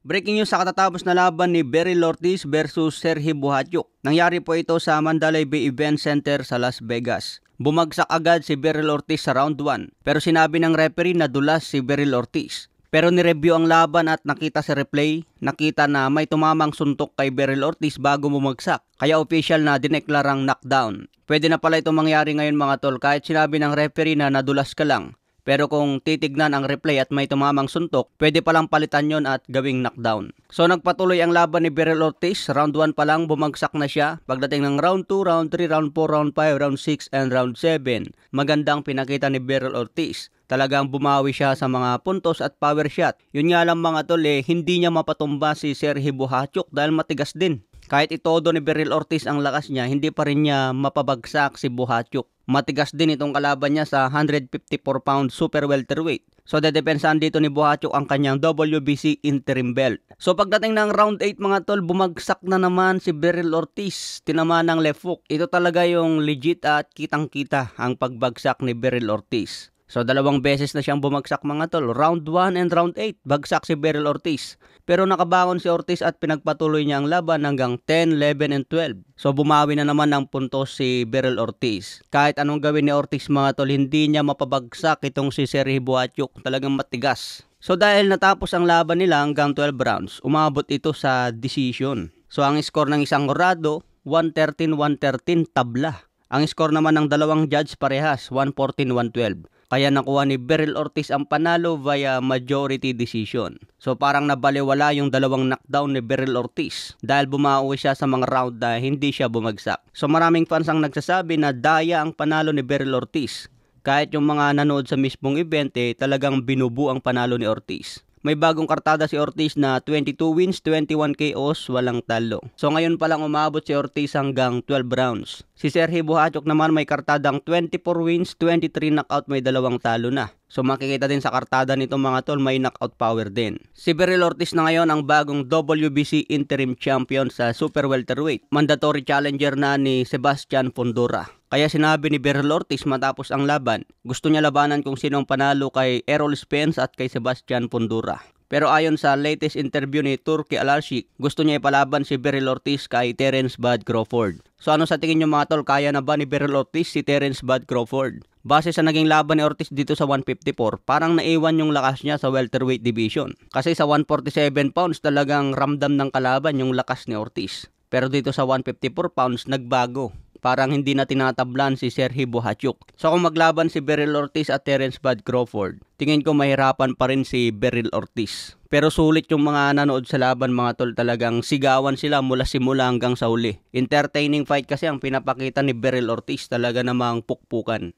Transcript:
Breaking news sa katatapos na laban ni Beryl Ortiz versus Sergey Bohatiuk. Nangyari po ito sa Mandalay Bay Event Center sa Las Vegas. Bumagsak agad si Beryl Ortiz sa round 1 pero sinabi ng referee na dulas si Beryl Ortiz. Pero nireview ang laban at nakita sa replay, nakita na may tumamang suntok kay Beryl Ortiz bago bumagsak. Kaya official na dineklarang knockdown. Pwede na pala ito mangyari ngayon mga tol kahit sinabi ng referee na nadulas ka lang. Pero kung titignan ang replay at may tumamang suntok, pwede palang palitan yon at gawing knockdown. So nagpatuloy ang laban ni Beryl Ortiz. Round 1 pa lang bumagsak na siya. Pagdating ng round 2, round 3, round 4, round 5, round 6, and round 7, magandang pinakita ni Beryl Ortiz. Talagang bumawi siya sa mga puntos at power shot. Yun nga lang mga tol hindi niya mapatumba si Sergey Bohatiuk dahil matigas din. Kahit itodo ni Beryl Ortiz ang lakas niya, hindi pa rin niya mapabagsak si Bohatiuk. Matigas din itong kalaban niya sa 154 pound super welterweight. So dedepensahan dito ni Bohatiuk ang kanyang WBC interim belt. So pagdating ng round 8 mga tol, bumagsak na naman si Beryl Ortiz. Tinamaan ng left hook. Ito talaga yung legit at kitang-kita ang pagbagsak ni Beryl Ortiz. So dalawang beses na siyang bumagsak mga tol. Round 1 and round 8, bagsak si Beryl Ortiz. Pero nakabangon si Ortiz at pinagpatuloy niya ang laban hanggang 10, 11, and 12. So bumawi na naman ng puntos si Beryl Ortiz. Kahit anong gawin ni Ortiz mga tol, hindi niya mapabagsak itong si Sergey Bohatiuk. Talagang matigas. So dahil natapos ang laban nila hanggang 12 rounds, umabot ito sa decision. So ang score ng isang Corrado, 113-113 tabla. Ang score naman ng dalawang judge parehas, 114-112. Kaya nakuha ni Beryl Ortiz ang panalo via majority decision. So parang nabaliwala yung dalawang knockdown ni Beryl Ortiz dahil bumawi siya sa mga round na hindi siya bumagsak. So maraming fans ang nagsasabi na daya ang panalo ni Beryl Ortiz. Kahit yung mga nanood sa mismong event talagang binubu ang panalo ni Ortiz. May bagong kartada si Ortiz na 22 wins, 21 KOs, walang talo. So ngayon pa lang umabot si Ortiz hanggang 12 rounds. Si Sergey Bohatiuk naman may kartadang 24 wins, 23 knockout, may dalawang talo na. So makikita din sa kartada nito mga tol, may knockout power din. Si Beryl Ortiz na ngayon ang bagong WBC interim champion sa super welterweight. Mandatory challenger na ni Sebastian Fundora. Kaya sinabi ni Beryl Ortiz matapos ang laban, gusto niya labanan kung sinong panalo kay Errol Spence at kay Sebastian Fundora. Pero ayon sa latest interview ni Turki Alalshik, gusto niya ipalaban si Beryl Ortiz kay Terence Bud Crawford. So ano sa tingin niyo mga tol, kaya na ba ni Beryl Ortiz si Terence Bud Crawford? Base sa naging laban ni Ortiz dito sa 154, parang naiwan yung lakas niya sa welterweight division. Kasi sa 147 pounds talagang ramdam ng kalaban yung lakas ni Ortiz. Pero dito sa 154 pounds nagbago. Parang hindi na tinatablan si Sergey Bohatiuk. So kung maglaban si Beryl Ortiz at Terence Bud Crawford, tingin ko mahirapan pa rin si Beryl Ortiz. Pero sulit yung mga nanood sa laban mga tol, talagang sigawan sila mula simula hanggang sa huli. Entertaining fight kasi ang pinapakita ni Beryl Ortiz, talaga namang pukpukan.